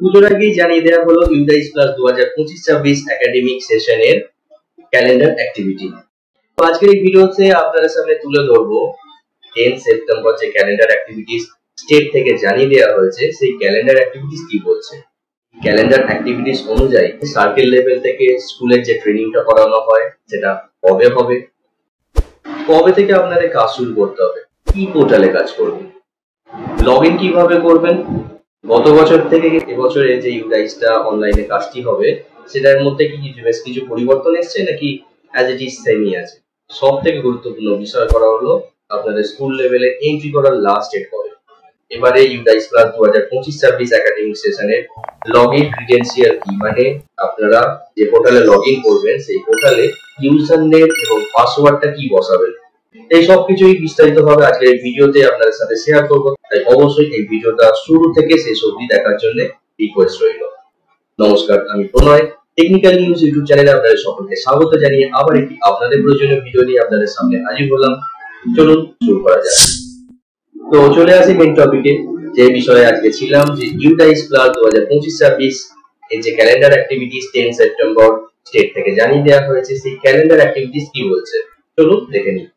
পুজোর আগেই জানিয়ে দেওয়া হলো ইউডাইস প্লাস 2025-26 একাডেমিক সেশনের ক্যালেন্ডার অ্যাক্টিভিটি। তো আজকের এই ভিডিওতে আপনাদের সামনে তুলে ধরবো 10 সেপ্টেম্বর যে ক্যালেন্ডার অ্যাক্টিভিটিস স্টেট থেকে জানিয়ে দেওয়া হয়েছে, সেই ক্যালেন্ডার অ্যাক্টিভিটিস কি বলছে। ক্যালেন্ডার অ্যাক্টিভিটিস অনুযায়ী সার্কেল লেভেল থেকে স্কুলের যে ট্রেনিংটা করানো হয় সেটা কবে হবে, কবে থেকে আপনাদের কাজ শুরু করতে হবে, কি পোর্টালে কাজ করবেন, লগ ইন কিভাবে করবেন, গত বছর থেকে এবছরে যে ইউডাইসটা অনলাইনে কাজটি হবে সেটার মধ্যে কি বেশ কিছু পরিবর্তন এসছে নাকি অ্যাজ ইট ইজ সেমই আছে। সব থেকে গুরুত্বপূর্ণ বিষয় করা হলো আপনাদের স্কুল লেভেলে এন্ট্রি করার লাস্ট ডেট কবে। এবারে ইউডাইস প্লাস 2025-26 একাডেমিক সেশনের লগ ইন ক্রিডেন্সিয়াল কি, মানে আপনারা যে পোর্টালে লগ ইন করবেন সেই পোর্টালে ইউজার নেম এবং পাসওয়ার্ডটা কি বসাবেন, এই সব কিছুই বিস্তারিত ভাবে আজকের এই ভিডিওতে আপনাদের সাথে শেয়ার করব। তাই অবশ্যই এই ভিডিওটা শুরু থেকে শেষ অবধি দেখার জন্য রিকোয়েস্ট রইল। নমস্কার, আমি প্রণয়, টেকনিক্যাল নিউজ ইউটিউব চ্যানেলে আপনাদের সকলকে স্বাগত জানিয়ে আবার একটি আপনাদের প্রয়োজনীয় ভিডিও নিয়ে আপনাদের সামনে হাজির হলাম। চলুন শুরু করা যাক। তো চলে আসি মেইন টপিকে, যে বিষয়ে আজকে ছিলাম, যে ইউডাইস প্লাস 2025-26 এর যে ক্যালেন্ডার অ্যাক্টিভিটিস 10 সেপ্টেম্বর স্টেট থেকে জানিয়ে দেওয়া হয়েছে, সেই ক্যালেন্ডার অ্যাক্টিভিটিস কি বলছে চলুন দেখে নিই।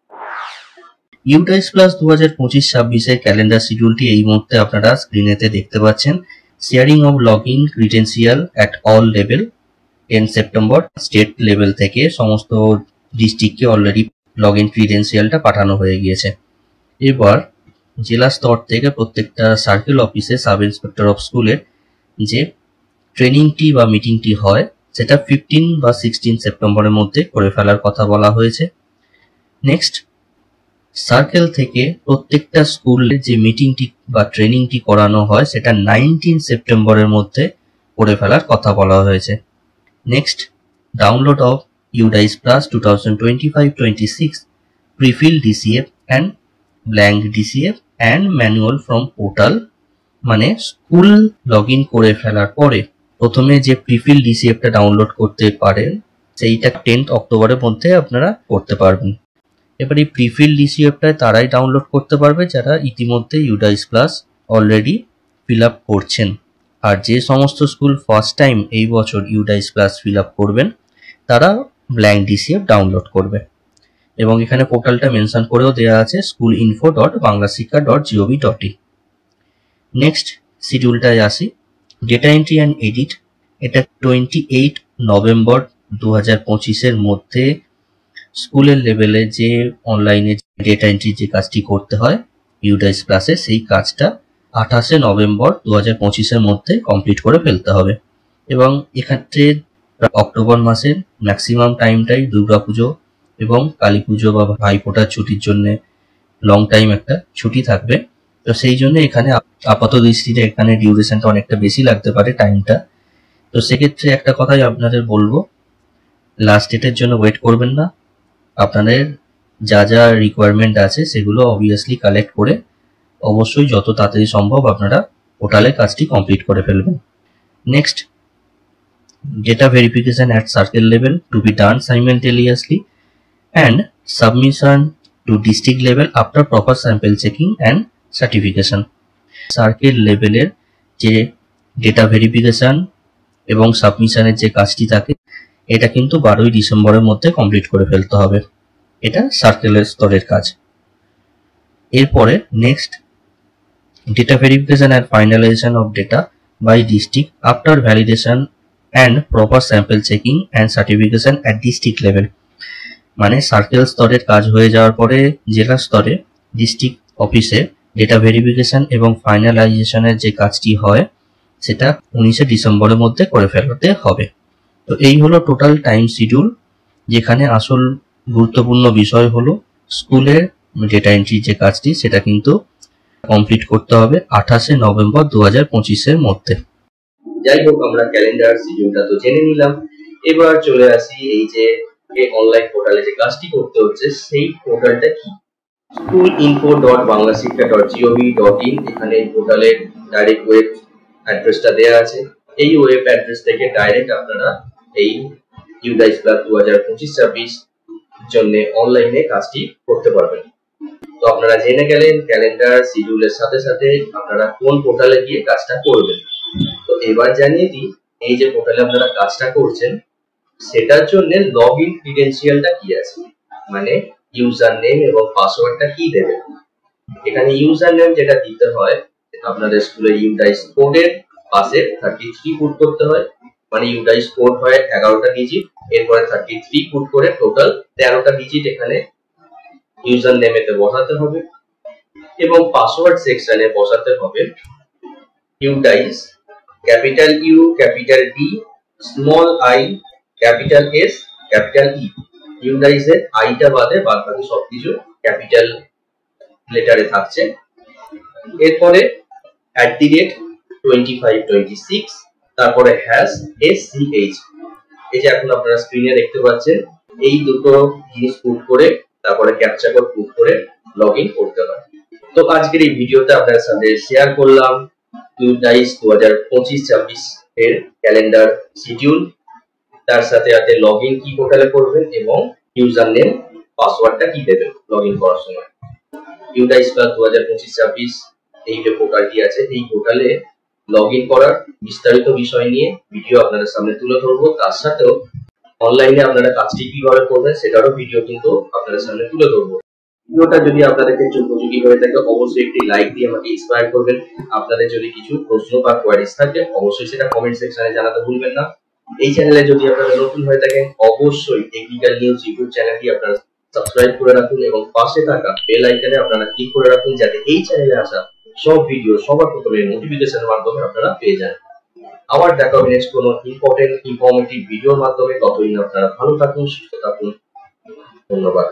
ইউডাইস প্লাস 2025-26 এর ক্যালেন্ডার শিডিউলটি এই মুহূর্তে আপনারা স্ক্রিনেতে দেখতে পাচ্ছেন। Sharing of log in credential at all level 10 September state level থেকে সমস্ত ডিস্ট্রিক্টকে অলরেডি লগ ইন ক্রিডেন্সিয়ালটা পাঠানো হয়ে গিয়েছে। এবার জেলা স্তর থেকে প্রত্যেকটা সার্কেল অফিসে সাব ইন্সপেক্টর অফ স্কুলের যে ট্রেনিংটি বা মিটিংটি হয় সেটা 15 বা 16 সেপ্টেম্বরের মধ্যে করে ফেলার কথা বলা হয়েছে। নেক্সট, সার্কেল থেকে প্রত্যেকটা স্কুলে যে মিটিংটি বা ট্রেনিংটি করানো হয় সেটা 19 সেপ্টেম্বরের মধ্যে করে ফেলার কথা বলা হয়েছে। Next, download of UDISE plus 2025-26 prefill DCF and blank DCF and manual from portal, মানে স্কুল লগ ইন করে ফেলার পরে প্রথমে যে প্রিফিল ডিসিএফটা ডাউনলোড করতে পারেন সেইটা 10 অক্টোবরের মধ্যে আপনারা করতে পারবেন। এবার এই প্রিফিল ডিসিএফটা তারাই ডাউনলোড করতে পারবে যারা ইতিমধ্যে UDISE plus already fill up করছেন। আর যে সমস্ত স্কুল ফার্স্ট টাইম এই বছর ইউডাইস প্লাস ফিল আপ করবেন তারা ব্ল্যাঙ্ক ডিসিএফ ডাউনলোড করবে। এবং এখানে পোর্টালটা মেনশন করেও দেওয়া আছে schoolinfo.banglasikha.gov.in। নেক্সট শিডিউলটায় আসি, ডেটা এন্ট্রি অ্যান্ড এডিট। এটা 28 নভেম্বর 2025-এর মধ্যে স্কুলের লেভেলে যে অনলাইনে ডেটা এন্ট্রি যে কাজটি করতে হয় ইউডাইস প্লাসে, সেই কাজটা 28 নভেম্বর 2025-এর মধ্যে কমপ্লিট করে ফেলতে হবে। এবং এক্ষেত্রে অক্টোবর মাসের ম্যাক্সিমাম টাইমটাই দুর্গাপুজো এবং কালী পুজো বা ভাইফোঁটার ছুটির জন্য লং টাইম একটা ছুটি থাকবে। তো সেই জন্য এখানে আপাত দৃষ্টিতে এখানে ডিউরেশনটা অনেকটা বেশি লাগতে পারে টাইমটা। তো সেক্ষেত্রে একটা কথাই আপনাদের বলবো, লাস্ট ডেটের জন্য ওয়েট করবেন না। আপনাদের যা যা রিকোয়ারমেন্ট আছে সেগুলো অবভিয়াসলি কালেক্ট করে অবশ্যই যত তাড়াতাড়ি সম্ভব আপনারা পোর্টালে কাজটি কমপ্লিট করে ফেলবেন। Next, data verification at circle level to be done simultaneously and submission to district level after proper sample checking and certification. Circle লেভেলের যে ডেটা ভেরিফিকেশন এবং সাবমিশনের যে কাজটি থাকে এটা কিন্তু 12ই ডিসেম্বরের মধ্যে কমপ্লিট করে ফেলতে হবে। এটা সার্কেলের স্তরের কাজ। এরপরে next, data verification and finalization of data by district after validation and proper sample checking and certification at district level, মানে সার্কেল স্তরের কাজ হয়ে যাওয়ার পরে জেলা স্তরে ডিস্ট্রিক্ট অফিসে ডেটা ভেরিফিকেশন এবং ফাইনালাইজেশনের যে কাজটি হয় সেটা 19 ডিসেম্বরের মধ্যে করে ফেলতে হবে। তো এই হলো টোটাল টাইম শিডিউল, যেখানে আসল গুরুত্বপূর্ণ বিষয় হলো স্কুলের ডেটা এন্ট্রি যে কাজটি সেটা কিন্তু কমপ্লিট করতে হবে 28 নভেম্বর 2025-এর মধ্যে। যাই হোক, আমরা ক্যালেন্ডার শিডিউলটা তো জেনে নিলাম। এবার চলে আসি এই যে অনলাইন পোর্টালে যে কাজটি করতে হচ্ছে সেই পোর্টালটা কি। schoolinfo.banglasikha.gov.in, এখানে এই পোর্টালের ডাইরেক্ট ওয়েব অ্যাড্রেসটা দেওয়া আছে। এই ওয়েব অ্যাড্রেস থেকে ডাইরেক্ট আপনারা এই ইউডাইস প্লাস 2025-26 জন্য অনলাইনে কাজটি করতে পারবেন। তো আপনারা জেনে গেলেন ক্যালেন্ডার শিডিউলের সাথে সাথে আপনারা কোন পোর্টালে গিয়ে কাজটা করবেন। তো এবার জানিয়ে দিই, এই যে পোর্টালে আপনারা কাজটা করছেন সেটার জন্য লগ ইন ক্রিডেন্সিয়ালটা কি আছে, মানে ইউজার নেম এবং পাসওয়ার্ডটা কি দেবেন। এখানে ইউজার নেম যেটা দিতে হয়, আপনাদের স্কুলের ইউডাইস কোডের পাশে 33 পুট করতে হয়, মানে ইউডাইস কোড হয় 11টা ডিজিট, এরপরে 33 পুট করে টোটাল 13টা ডিজিট এখানে ইউজার নেমেতে বসাতে হবে। এবং পাসওয়ার্ড সেকশনে বসাতে হবে UDISE capital U, capital D, small I, capital S, capital E. ইউডাইসের আইটা বাদে বাদ বাকি সবকিছু ক্যাপিটাল লেটারে থাকছে। এরপরে @2526, তারপরে #SCH। এই যে এখন আপনারা স্ক্রিনে দেখতে পাচ্ছেন, এই দুটো জিনিস পুট করে তারপরে ক্যাপচা কোড পুট করে লগ ইন করতে হয়। তো আজকের এই ভিডিওতে আপনাদের সাথে শেয়ার করলাম ইউডাইস 2025-26 এর ক্যালেন্ডার শিডিউল, তার সাথে সাথে লগ ইন কি পোর্টালে করবেন এবং ইউজার নেম পাসওয়ার্ডটা কি দেবেন লগ ইন করার সময়। ইউডাইস ক্লাস 2025-26 এই যে পোর্টালটি আছে, এই পোর্টালে লগ ইন করার বিস্তারিত বিষয় নিয়ে ভিডিও আপনাদের সামনে তুলে ধরবো। তার সাথেও অনলাইনে আপনারা কাজটি কিভাবে করবেন সেটারও ভিডিও কিন্তু আপনাদের সামনে তুলে ধরবো। ভিডিওটা যদি আপনাদের ক্ষেত্রে উপযোগী হয়ে থাকে অবশ্যই একটি লাইক দিয়ে আমাকে ইন্সপায়ার করবেন। আপনাদের যদি কিছু প্রশ্ন বা কোয়ারিজ থাকে অবশ্যই সেটা কমেন্ট সেকশনে জানাতে ভুলবেন না। এই চ্যানেলে যদি আপনারা নতুন হয়ে থাকেন অবশ্যই টেকনিক্যাল নিউজ ইউটিউব চ্যানেলটি আপনারা সাবস্ক্রাইব করে রাখুন এবং পাশে থাকা বেল আইকনে আপনারা ক্লিক করে রাখুন, যাতে এই চ্যানেলে আসা সব ভিডিও সবার প্রথমে নোটিফিকেশনের মাধ্যমে আপনারা পেয়ে যান। আবার দেখা হবে নেক্সট কোনো ইনফরমেটিভ ভিডিওর মাধ্যমে। ততদিন আপনারা ভালো থাকুন, সুস্থ থাকুন। ধন্যবাদ।